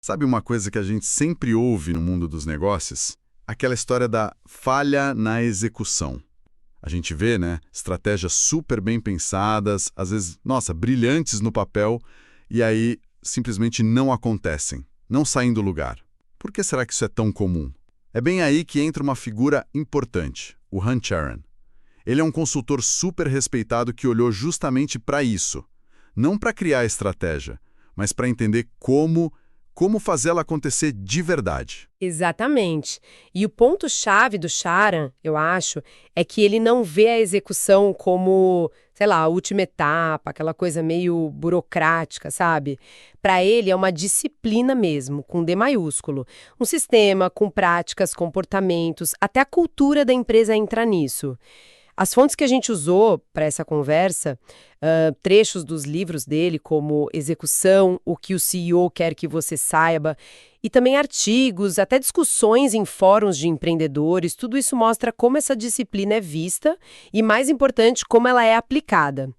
Sabe uma coisa que a gente sempre ouve no mundo dos negócios? Aquela história da falha na execução. A gente vê, né, estratégias super bem pensadas, às vezes, nossa, brilhantes no papel, e aí simplesmente não acontecem, não saem do lugar. Por que será que isso é tão comum? É bem aí que entra uma figura importante, o Hunt Aaron. Ele é um consultor super respeitado que olhou justamente para isso. Não para criar a estratégia, mas para entender como fazê-la acontecer de verdade. Exatamente. E o ponto-chave do Sharan, eu acho, é que ele não vê a execução como, sei lá, a última etapa, aquela coisa meio burocrática, sabe? Para ele é uma disciplina mesmo, com D maiúsculo. Um sistema com práticas, comportamentos, até a cultura da empresa entra nisso. As fontes que a gente usou para essa conversa, trechos dos livros dele, como Execução, O que o CEO quer que você saiba, e também artigos, até discussões em fóruns de empreendedores, tudo isso mostra como essa disciplina é vista e, mais importante, como ela é aplicada.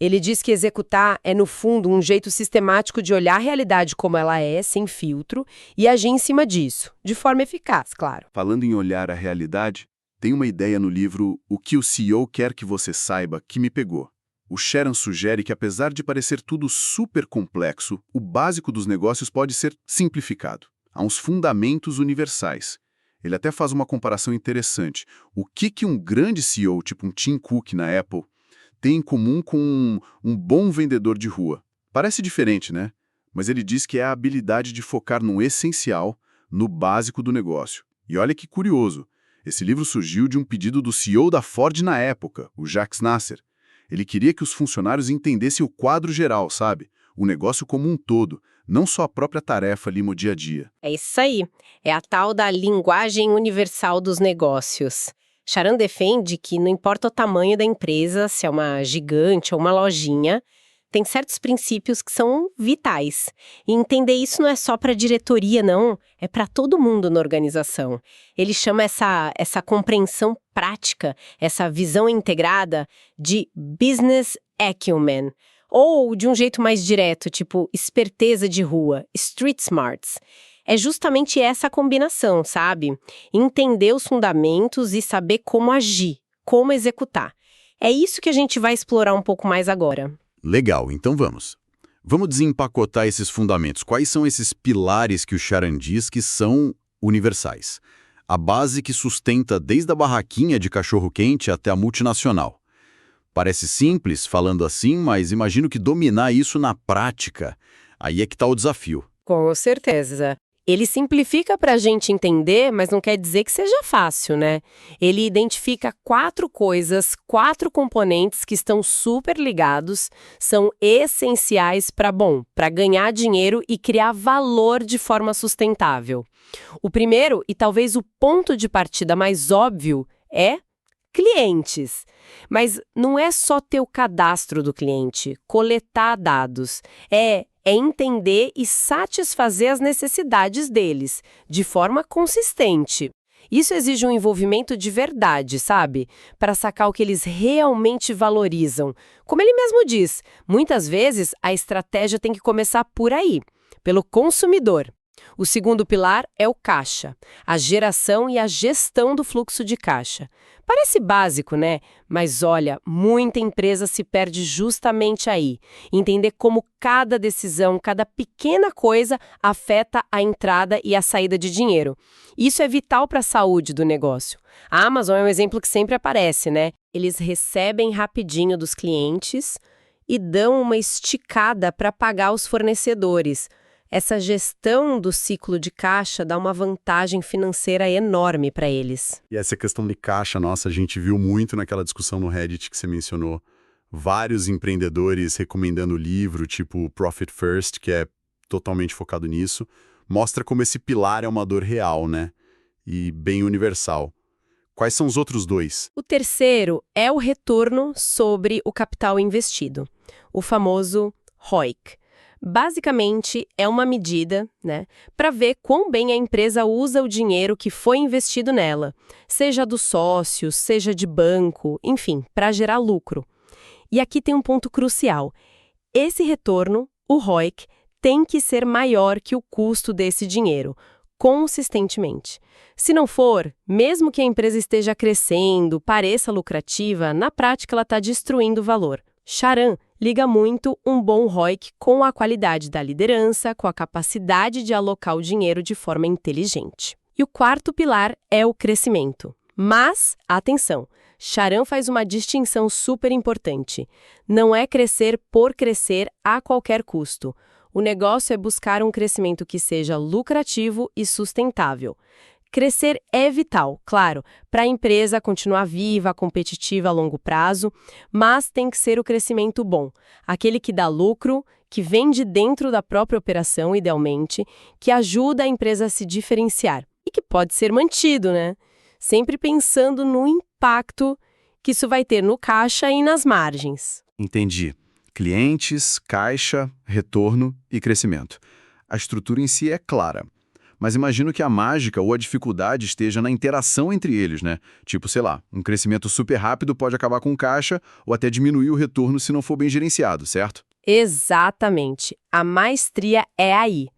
Ele diz que executar é, no fundo, um jeito sistemático de olhar a realidade como ela é, sem filtro, e agir em cima disso, de forma eficaz, claro. Falando em olhar a realidade, tem uma ideia no livro O que o CEO quer que você saiba que me pegou. O Sharan sugere que, apesar de parecer tudo super complexo, o básico dos negócios pode ser simplificado. Há uns fundamentos universais. Ele até faz uma comparação interessante. O que um grande CEO, tipo um Tim Cook na Apple, tem em comum com um bom vendedor de rua? Parece diferente, né? Mas ele diz que é a habilidade de focar no essencial, no básico do negócio. E olha que curioso. Esse livro surgiu de um pedido do CEO da Ford na época, o Jacques Nasser. Ele queria que os funcionários entendessem o quadro geral, sabe? O negócio como um todo, não só a própria tarefa ali no dia a dia. É isso aí. É a tal da linguagem universal dos negócios. Sharan defende que não importa o tamanho da empresa, se é uma gigante ou uma lojinha, tem certos princípios que são vitais. E entender isso não é só para a diretoria, não. É para todo mundo na organização. Ele chama essa compreensão prática, essa visão integrada de business acumen. Ou, de um jeito mais direto, tipo esperteza de rua, street smarts. É justamente essa combinação, sabe? Entender os fundamentos e saber como agir, como executar. É isso que a gente vai explorar um pouco mais agora. Legal, então vamos. Vamos desempacotar esses fundamentos. Quais são esses pilares que o Sharan diz que são universais? A base que sustenta desde a barraquinha de cachorro-quente até a multinacional. Parece simples falando assim, mas imagino que dominar isso na prática, aí é que está o desafio. Com certeza. Ele simplifica para a gente entender, mas não quer dizer que seja fácil, né? Ele identifica 4 coisas, 4 componentes que estão super ligados, são essenciais para ganhar dinheiro e criar valor de forma sustentável. O primeiro, e talvez o ponto de partida mais óbvio, é clientes. Mas não é só ter o cadastro do cliente, coletar dados. É entender e satisfazer as necessidades deles, de forma consistente. Isso exige um envolvimento de verdade, sabe? Para sacar o que eles realmente valorizam. Como ele mesmo diz, muitas vezes a estratégia tem que começar por aí, pelo consumidor. O segundo pilar é o caixa, a geração e a gestão do fluxo de caixa. Parece básico, né? Mas olha, muita empresa se perde justamente aí. Entender como cada decisão, cada pequena coisa afeta a entrada e a saída de dinheiro. Isso é vital para a saúde do negócio. A Amazon é um exemplo que sempre aparece, né? Eles recebem rapidinho dos clientes e dão uma esticada para pagar os fornecedores. Essa gestão do ciclo de caixa dá uma vantagem financeira enorme para eles. E essa questão de caixa, nossa, a gente viu muito naquela discussão no Reddit que você mencionou. Vários empreendedores recomendando o livro, tipo Profit First, que é totalmente focado nisso. Mostra como esse pilar é uma dor real, né? E bem universal. Quais são os outros 2? O terceiro é o retorno sobre o capital investido, o famoso ROIC. Basicamente, é uma medida, né, para ver quão bem a empresa usa o dinheiro que foi investido nela, seja dos sócios, seja de banco, enfim, para gerar lucro. E aqui tem um ponto crucial. Esse retorno, o ROIC, tem que ser maior que o custo desse dinheiro, consistentemente. Se não for, mesmo que a empresa esteja crescendo, pareça lucrativa, na prática ela está destruindo o valor. Charan liga muito um bom ROIC com a qualidade da liderança, com a capacidade de alocar o dinheiro de forma inteligente. E o quarto pilar é o crescimento. Mas, atenção, Charan faz uma distinção super importante. Não é crescer por crescer a qualquer custo. O negócio é buscar um crescimento que seja lucrativo e sustentável. Crescer é vital, claro, para a empresa continuar viva, competitiva a longo prazo, mas tem que ser o crescimento bom, aquele que dá lucro, que vem de dentro da própria operação, idealmente, que ajuda a empresa a se diferenciar e que pode ser mantido, né? Sempre pensando no impacto que isso vai ter no caixa e nas margens. Entendi. Clientes, caixa, retorno e crescimento. A estrutura em si é clara. Mas imagino que a mágica ou a dificuldade esteja na interação entre eles, né? Tipo, sei lá, um crescimento super rápido pode acabar com caixa ou até diminuir o retorno se não for bem gerenciado, certo? Exatamente. A maestria é aí.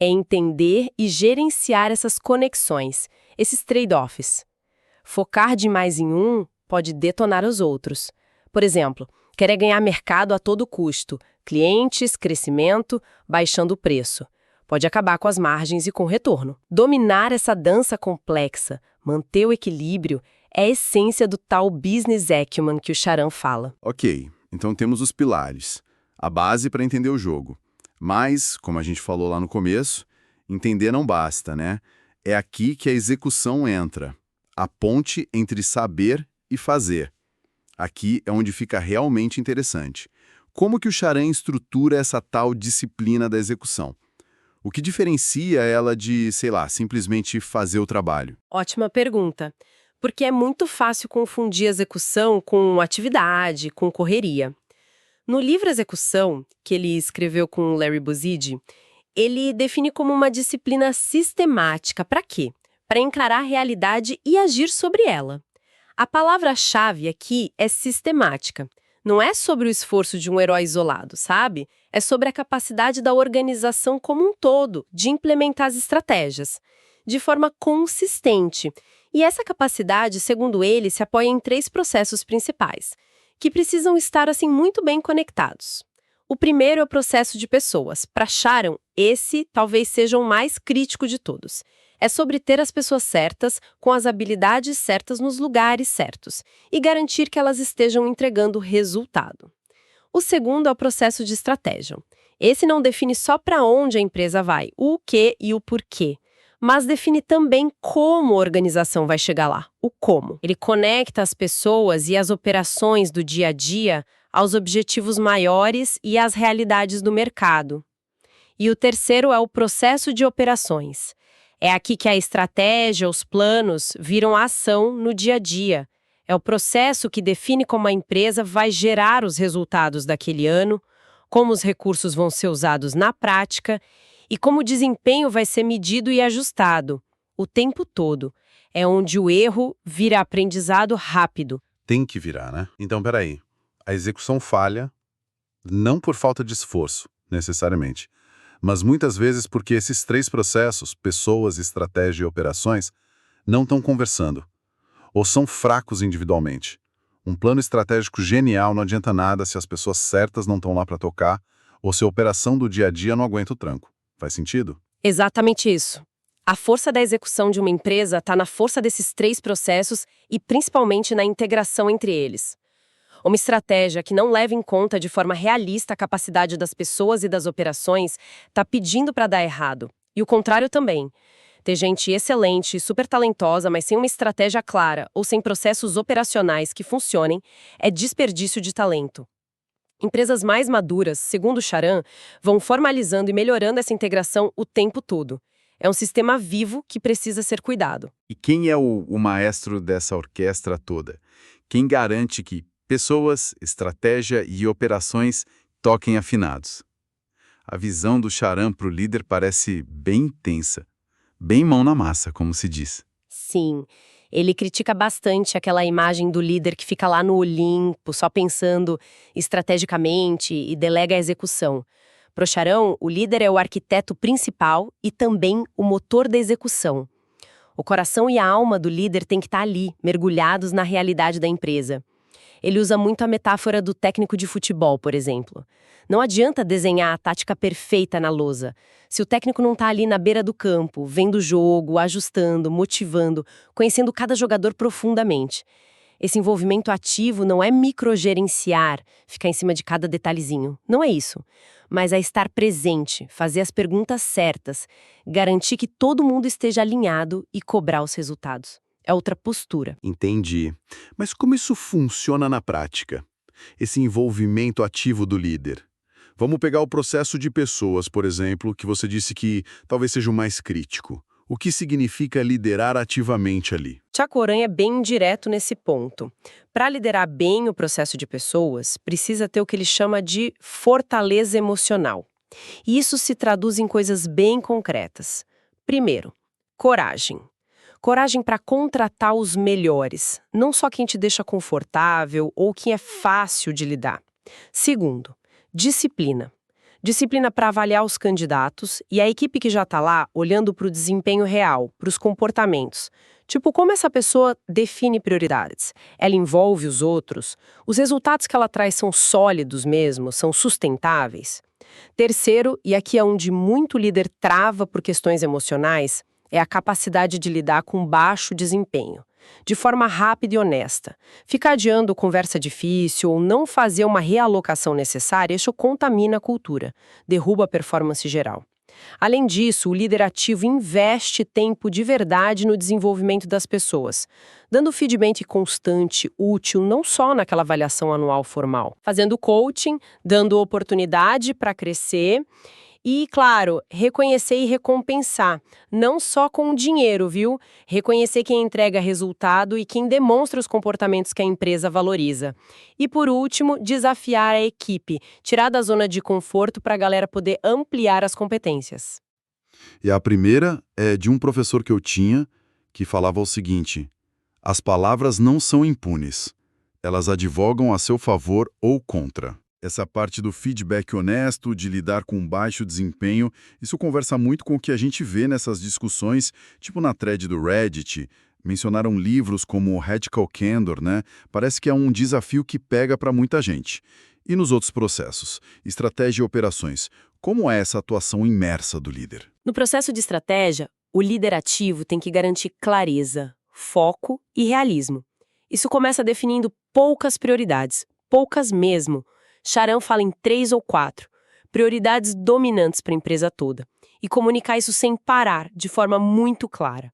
É entender e gerenciar essas conexões, esses trade-offs. Focar demais em um pode detonar os outros. Por exemplo, querer ganhar mercado a todo custo, clientes, crescimento, baixando o preço. Pode acabar com as margens e com o retorno. Dominar essa dança complexa, manter o equilíbrio, é a essência do tal business acumen que o Charan fala. Ok, então temos os pilares, a base para entender o jogo. Mas, como a gente falou lá no começo, entender não basta, né? É aqui que a execução entra, a ponte entre saber e fazer. Aqui é onde fica realmente interessante. Como que o Charan estrutura essa tal disciplina da execução? O que diferencia ela de, sei lá, simplesmente fazer o trabalho? Ótima pergunta, porque é muito fácil confundir execução com atividade, com correria. No livro Execução, que ele escreveu com Larry Bossidy, ele define como uma disciplina sistemática. Para quê? Para encarar a realidade e agir sobre ela. A palavra-chave aqui é sistemática. Não é sobre o esforço de um herói isolado, sabe? É sobre a capacidade da organização como um todo de implementar as estratégias, de forma consistente. E essa capacidade, segundo ele, se apoia em 3 processos principais, que precisam estar, assim, muito bem conectados. O primeiro é o processo de pessoas. Para Charan, esse talvez seja o mais crítico de todos. É sobre ter as pessoas certas, com as habilidades certas nos lugares certos, e garantir que elas estejam entregando resultado. O segundo é o processo de estratégia. Esse não define só para onde a empresa vai, o que e o porquê, mas define também como a organização vai chegar lá, o como. Ele conecta as pessoas e as operações do dia a dia aos objetivos maiores e às realidades do mercado. E o terceiro é o processo de operações. É aqui que a estratégia, os planos, viram ação no dia a dia. É o processo que define como a empresa vai gerar os resultados daquele ano, como os recursos vão ser usados na prática e como o desempenho vai ser medido e ajustado, o tempo todo. É onde o erro vira aprendizado rápido. Tem que virar, né? Então, peraí. A execução falha, não por falta de esforço, necessariamente, mas muitas vezes porque esses 3 processos, pessoas, estratégia e operações, não estão conversando, ou são fracos individualmente. Um plano estratégico genial não adianta nada se as pessoas certas não estão lá para tocar, ou se a operação do dia a dia não aguenta o tranco. Faz sentido? Exatamente isso. A força da execução de uma empresa está na força desses 3 processos e principalmente na integração entre eles. Uma estratégia que não leva em conta de forma realista a capacidade das pessoas e das operações está pedindo para dar errado. E o contrário também. Ter gente excelente, super talentosa, mas sem uma estratégia clara ou sem processos operacionais que funcionem, é desperdício de talento. Empresas mais maduras, segundo o Charan, vão formalizando e melhorando essa integração o tempo todo. É um sistema vivo que precisa ser cuidado. E quem é o maestro dessa orquestra toda? Quem garante que pessoas, estratégia e operações toquem afinados? A visão do Charan para o líder parece bem intensa, bem mão na massa, como se diz. Sim, ele critica bastante aquela imagem do líder que fica lá no Olimpo, só pensando estrategicamente e delega a execução. Pro Sharon, o líder é o arquiteto principal e também o motor da execução. O coração e a alma do líder têm que estar ali, mergulhados na realidade da empresa. Ele usa muito a metáfora do técnico de futebol, por exemplo. Não adianta desenhar a tática perfeita na lousa, se o técnico não está ali na beira do campo, vendo o jogo, ajustando, motivando, conhecendo cada jogador profundamente. Esse envolvimento ativo não é microgerenciar, ficar em cima de cada detalhezinho. Não é isso. Mas é estar presente, fazer as perguntas certas, garantir que todo mundo esteja alinhado e cobrar os resultados. É outra postura. Entendi. Mas como isso funciona na prática? Esse envolvimento ativo do líder. Vamos pegar o processo de pessoas, por exemplo, que você disse que talvez seja o mais crítico. O que significa liderar ativamente ali? Chacoran é bem direto nesse ponto. Para liderar bem o processo de pessoas, precisa ter o que ele chama de fortaleza emocional. E isso se traduz em coisas bem concretas. Primeiro, coragem. Coragem para contratar os melhores, não só quem te deixa confortável ou quem é fácil de lidar. Segundo, disciplina. Disciplina para avaliar os candidatos e a equipe que já está lá olhando para o desempenho real, para os comportamentos. Tipo, como essa pessoa define prioridades? Ela envolve os outros? Os resultados que ela traz são sólidos mesmo? São sustentáveis? Terceiro, e aqui é onde muito líder trava por questões emocionais, é a capacidade de lidar com baixo desempenho, de forma rápida e honesta. Ficar adiando conversa difícil ou não fazer uma realocação necessária, isso contamina a cultura, derruba a performance geral. Além disso, o líder ativo investe tempo de verdade no desenvolvimento das pessoas, dando feedback constante, útil, não só naquela avaliação anual formal, fazendo coaching, dando oportunidade para crescer. E, claro, reconhecer e recompensar, não só com dinheiro, viu? Reconhecer quem entrega resultado e quem demonstra os comportamentos que a empresa valoriza. E, por último, desafiar a equipe, tirar da zona de conforto para a galera poder ampliar as competências. E a primeira é de um professor que eu tinha, que falava o seguinte: as palavras não são impunes, elas advogam a seu favor ou contra. Essa parte do feedback honesto, de lidar com baixo desempenho, isso conversa muito com o que a gente vê nessas discussões, tipo na thread do Reddit. Mencionaram livros como Radical Candor, né? Parece que é um desafio que pega para muita gente. E nos outros processos, estratégia e operações, como é essa atuação imersa do líder? No processo de estratégia, o líder ativo tem que garantir clareza, foco e realismo. Isso começa definindo poucas prioridades, poucas mesmo. Sharon fala em 3 ou 4, prioridades dominantes para a empresa toda, e comunicar isso sem parar, de forma muito clara.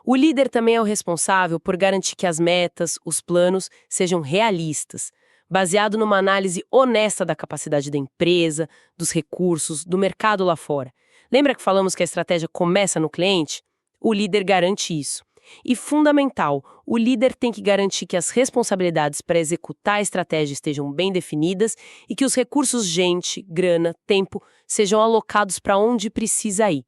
O líder também é o responsável por garantir que as metas, os planos, sejam realistas, baseado numa análise honesta da capacidade da empresa, dos recursos, do mercado lá fora. Lembra que falamos que a estratégia começa no cliente? O líder garante isso. E fundamental, o líder tem que garantir que as responsabilidades para executar a estratégia estejam bem definidas e que os recursos gente, grana, tempo sejam alocados para onde precisa ir.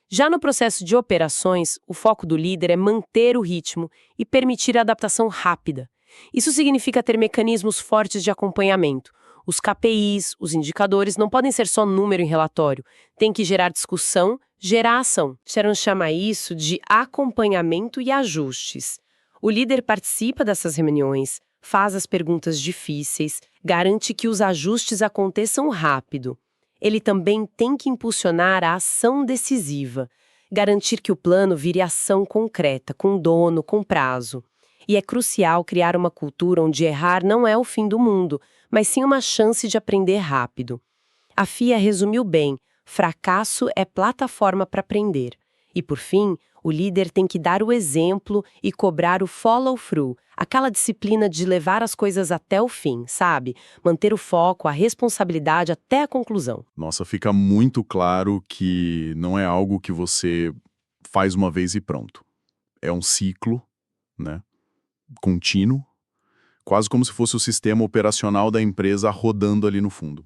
Já no processo de operações, o foco do líder é manter o ritmo e permitir a adaptação rápida. Isso significa ter mecanismos fortes de acompanhamento. Os KPIs, os indicadores, não podem ser só número em relatório. Tem que gerar discussão, gerar ação. Sharon chama isso de acompanhamento e ajustes. O líder participa dessas reuniões, faz as perguntas difíceis, garante que os ajustes aconteçam rápido. Ele também tem que impulsionar a ação decisiva, garantir que o plano vire ação concreta, com dono, com prazo. E é crucial criar uma cultura onde errar não é o fim do mundo, mas sim uma chance de aprender rápido. A FIA resumiu bem: fracasso é plataforma para aprender. E, por fim, o líder tem que dar o exemplo e cobrar o follow-through, aquela disciplina de levar as coisas até o fim, sabe? Manter o foco, a responsabilidade até a conclusão. Nossa, fica muito claro que não é algo que você faz uma vez e pronto. É um ciclo, né? Contínuo, quase como se fosse o sistema operacional da empresa rodando ali no fundo.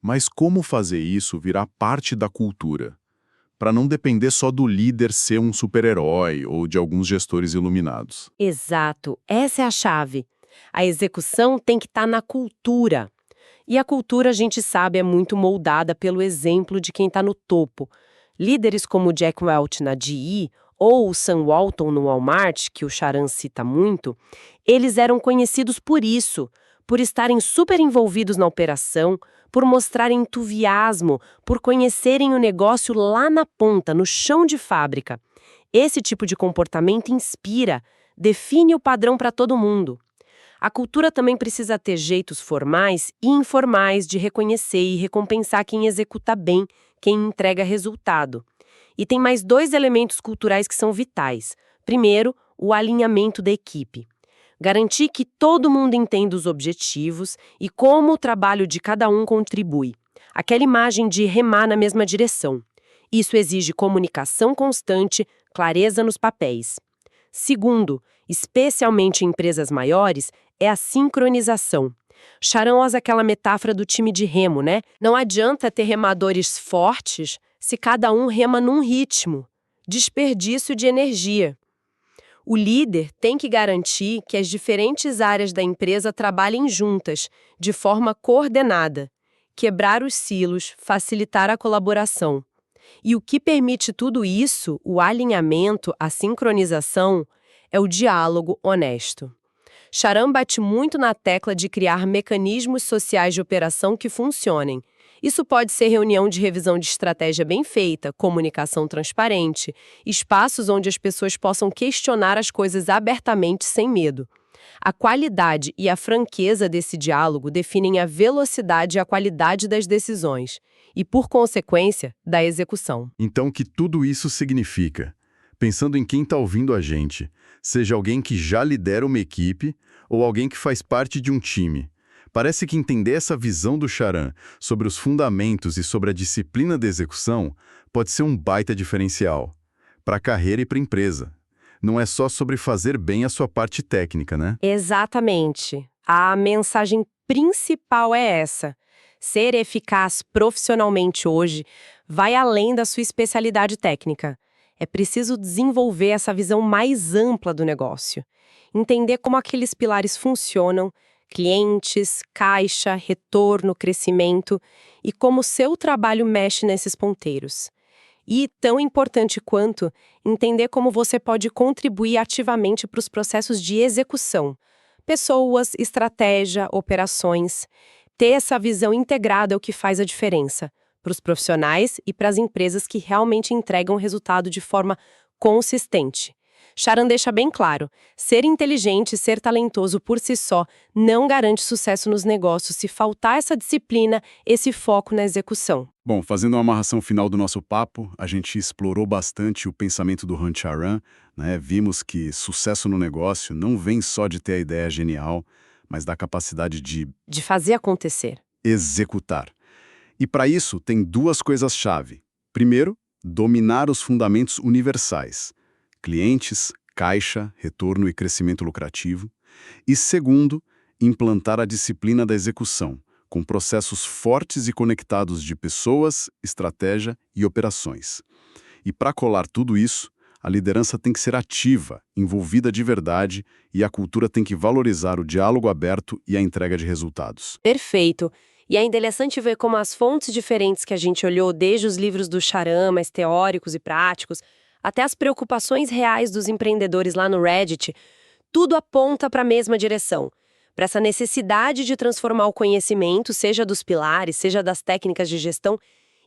Mas como fazer isso virar parte da cultura? Para não depender só do líder ser um super-herói ou de alguns gestores iluminados. Exato, essa é a chave. A execução tem que estar na cultura. E a cultura, a gente sabe, é muito moldada pelo exemplo de quem está no topo. Líderes como o Jack Welch na GE ou o Sam Walton no Walmart, que o Charan cita muito, eles eram conhecidos por isso, por estarem super envolvidos na operação, por mostrarem entusiasmo, por conhecerem o negócio lá na ponta, no chão de fábrica. Esse tipo de comportamento inspira, define o padrão para todo mundo. A cultura também precisa ter jeitos formais e informais de reconhecer e recompensar quem executa bem, quem entrega resultado. E tem mais 2 elementos culturais que são vitais. Primeiro, o alinhamento da equipe. Garantir que todo mundo entenda os objetivos e como o trabalho de cada um contribui. Aquela imagem de remar na mesma direção. Isso exige comunicação constante, clareza nos papéis. Segundo, especialmente em empresas maiores, é a sincronização. Charan usa aquela metáfora do time de remo, né? Não adianta ter remadores fortes se cada um rema num ritmo. Desperdício de energia. O líder tem que garantir que as diferentes áreas da empresa trabalhem juntas, de forma coordenada. Quebrar os silos, facilitar a colaboração. E o que permite tudo isso, o alinhamento, a sincronização, é o diálogo honesto. Charan bate muito na tecla de criar mecanismos sociais de operação que funcionem. Isso pode ser reunião de revisão de estratégia bem feita, comunicação transparente, espaços onde as pessoas possam questionar as coisas abertamente sem medo. A qualidade e a franqueza desse diálogo definem a velocidade e a qualidade das decisões e, por consequência, da execução. Então, o que tudo isso significa? Pensando em quem está ouvindo a gente, seja alguém que já lidera uma equipe ou alguém que faz parte de um time. Parece que entender essa visão do Charan sobre os fundamentos e sobre a disciplina da execução pode ser um baita diferencial para a carreira e para a empresa. Não é só sobre fazer bem a sua parte técnica, né? Exatamente. A mensagem principal é essa. Ser eficaz profissionalmente hoje vai além da sua especialidade técnica. É preciso desenvolver essa visão mais ampla do negócio. Entender como aqueles pilares funcionam, clientes, caixa, retorno, crescimento e como o seu trabalho mexe nesses ponteiros. E, tão importante quanto, entender como você pode contribuir ativamente para os processos de execução. Pessoas, estratégia, operações. Ter essa visão integrada é o que faz a diferença para os profissionais e para as empresas que realmente entregam resultado de forma consistente. Charan deixa bem claro, ser inteligente e ser talentoso por si só não garante sucesso nos negócios se faltar essa disciplina, esse foco na execução. Bom, fazendo uma amarração final do nosso papo, a gente explorou bastante o pensamento do Hunt Charan, né? Vimos que sucesso no negócio não vem só de ter a ideia genial, mas da capacidade de fazer acontecer. Executar. E para isso tem 2 coisas-chave. Primeiro, dominar os fundamentos universais. Clientes, caixa, retorno e crescimento lucrativo. E segundo, implantar a disciplina da execução, com processos fortes e conectados de pessoas, estratégia e operações. E para colar tudo isso, a liderança tem que ser ativa, envolvida de verdade, e a cultura tem que valorizar o diálogo aberto e a entrega de resultados. Perfeito. E é interessante ver como as fontes diferentes que a gente olhou, desde os livros do Charan, mais teóricos e práticos, até as preocupações reais dos empreendedores lá no Reddit, tudo aponta para a mesma direção, para essa necessidade de transformar o conhecimento, seja dos pilares, seja das técnicas de gestão,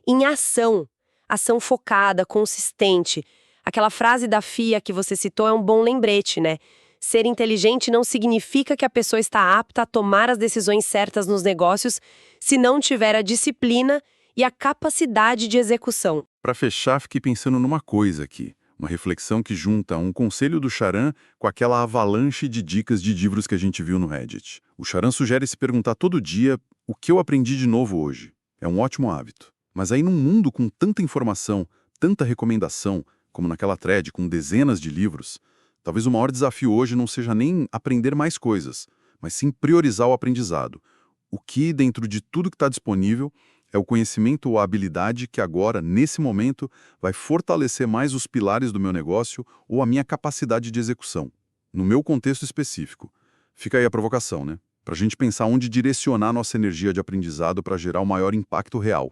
em ação. Ação focada, consistente. Aquela frase da FIA que você citou é um bom lembrete, né? Ser inteligente não significa que a pessoa está apta a tomar as decisões certas nos negócios se não tiver a disciplina e a capacidade de execução. Para fechar, fiquei pensando numa coisa aqui. Uma reflexão que junta um conselho do Charan com aquela avalanche de dicas de livros que a gente viu no Reddit. O Charan sugere se perguntar todo dia o que eu aprendi de novo hoje. É um ótimo hábito. Mas aí num mundo com tanta informação, tanta recomendação, como naquela thread com dezenas de livros, talvez o maior desafio hoje não seja nem aprender mais coisas, mas sim priorizar o aprendizado. O que, dentro de tudo que está disponível, é o conhecimento ou a habilidade que agora, nesse momento, vai fortalecer mais os pilares do meu negócio ou a minha capacidade de execução. No meu contexto específico. Fica aí a provocação, né? para a gente pensar onde direcionar nossa energia de aprendizado para gerar o maior impacto real.